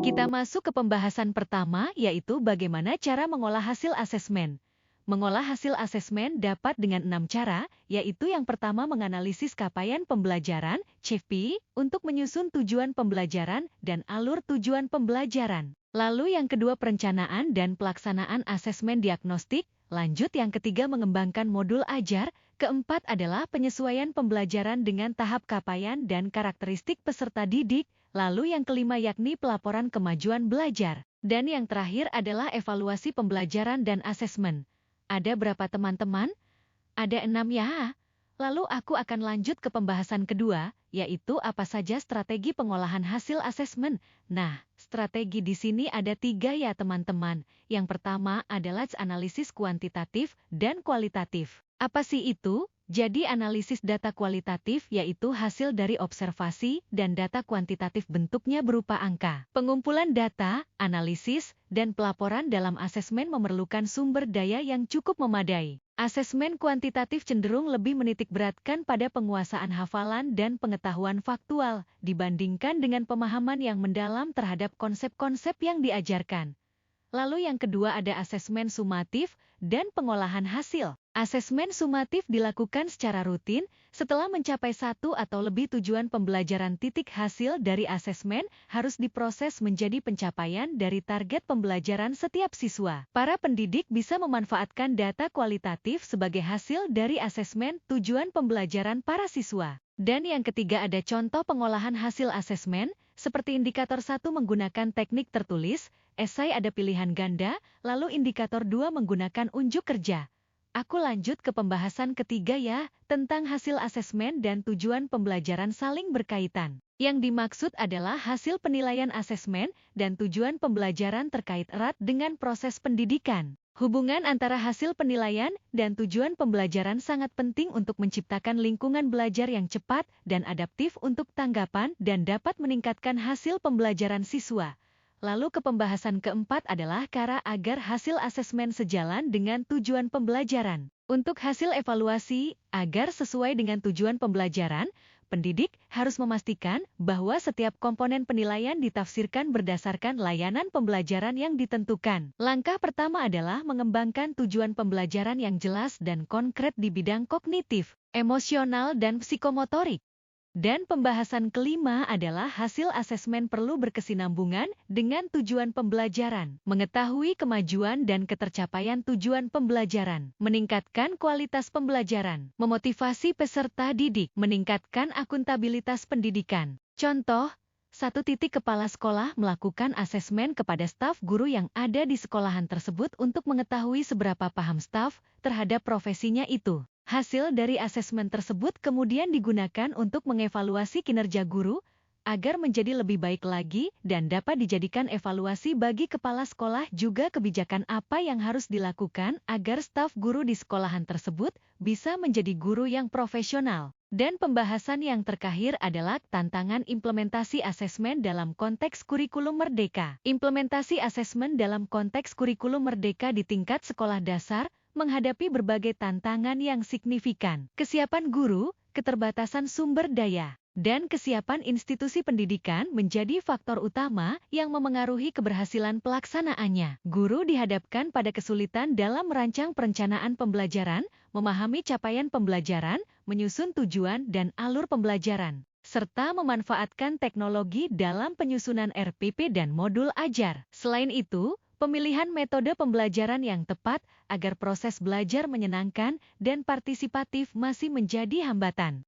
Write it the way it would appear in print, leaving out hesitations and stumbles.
Kita masuk ke pembahasan pertama, yaitu bagaimana cara mengolah hasil asesmen. Mengolah hasil asesmen dapat dengan 6 cara, yaitu yang pertama menganalisis capaian pembelajaran, CFP, untuk menyusun tujuan pembelajaran dan alur tujuan pembelajaran. Lalu yang kedua perencanaan dan pelaksanaan asesmen diagnostik, lanjut yang ketiga mengembangkan modul ajar, keempat adalah penyesuaian pembelajaran dengan tahap capaian dan karakteristik peserta didik, lalu yang kelima yakni pelaporan kemajuan belajar. Dan yang terakhir adalah evaluasi pembelajaran dan asesmen. Ada berapa teman-teman? Ada 6 ya. Lalu aku akan lanjut ke pembahasan kedua, yaitu apa saja strategi pengolahan hasil asesmen. Nah, strategi di sini ada 3 ya teman-teman. Yang pertama adalah analisis kuantitatif dan kualitatif. Apa sih itu? Jadi analisis data kualitatif yaitu hasil dari observasi dan data kuantitatif bentuknya berupa angka. Pengumpulan data, analisis, dan pelaporan dalam asesmen memerlukan sumber daya yang cukup memadai. Asesmen kuantitatif cenderung lebih menitikberatkan pada penguasaan hafalan dan pengetahuan faktual dibandingkan dengan pemahaman yang mendalam terhadap konsep-konsep yang diajarkan. Lalu yang kedua ada asesmen sumatif dan pengolahan hasil. Asesmen sumatif dilakukan secara rutin setelah mencapai satu atau lebih tujuan pembelajaran. Hasil dari asesmen harus diproses menjadi pencapaian dari target pembelajaran setiap siswa. Para pendidik bisa memanfaatkan data kualitatif sebagai hasil dari asesmen tujuan pembelajaran para siswa. Dan yang ketiga ada contoh pengolahan hasil asesmen, seperti indikator 1 menggunakan teknik tertulis, esai ada pilihan ganda, lalu indikator 2 menggunakan unjuk kerja. Aku lanjut ke pembahasan ketiga ya, tentang hasil asesmen dan tujuan pembelajaran saling berkaitan. Yang dimaksud adalah hasil penilaian asesmen dan tujuan pembelajaran terkait erat dengan proses pendidikan. Hubungan antara hasil penilaian dan tujuan pembelajaran sangat penting untuk menciptakan lingkungan belajar yang cepat dan adaptif untuk tanggapan dan dapat meningkatkan hasil pembelajaran siswa. Lalu ke pembahasan keempat adalah cara agar hasil asesmen sejalan dengan tujuan pembelajaran. Untuk hasil evaluasi, agar sesuai dengan tujuan pembelajaran, pendidik harus memastikan bahwa setiap komponen penilaian ditafsirkan berdasarkan layanan pembelajaran yang ditentukan. Langkah pertama adalah mengembangkan tujuan pembelajaran yang jelas dan konkret di bidang kognitif, emosional, dan psikomotorik. Dan pembahasan kelima adalah hasil asesmen perlu berkesinambungan dengan tujuan pembelajaran, mengetahui kemajuan dan ketercapaian tujuan pembelajaran, meningkatkan kualitas pembelajaran, memotivasi peserta didik, meningkatkan akuntabilitas pendidikan. Contoh, 1. Kepala sekolah melakukan asesmen kepada staf guru yang ada di sekolahan tersebut untuk mengetahui seberapa paham staf terhadap profesinya itu. Hasil dari asesmen tersebut kemudian digunakan untuk mengevaluasi kinerja guru, agar menjadi lebih baik lagi dan dapat dijadikan evaluasi bagi kepala sekolah juga kebijakan apa yang harus dilakukan agar staf guru di sekolahan tersebut bisa menjadi guru yang profesional. Dan pembahasan yang terakhir adalah tantangan implementasi asesmen dalam konteks kurikulum merdeka. Implementasi asesmen dalam konteks kurikulum merdeka di tingkat sekolah dasar menghadapi berbagai tantangan yang signifikan. Kesiapan guru, keterbatasan sumber daya, dan kesiapan institusi pendidikan menjadi faktor utama yang memengaruhi keberhasilan pelaksanaannya. Guru dihadapkan pada kesulitan dalam merancang perencanaan pembelajaran, memahami capaian pembelajaran, menyusun tujuan dan alur pembelajaran, serta memanfaatkan teknologi dalam penyusunan RPP dan modul ajar. Selain itu, pemilihan metode pembelajaran yang tepat agar proses belajar menyenangkan dan partisipatif masih menjadi hambatan.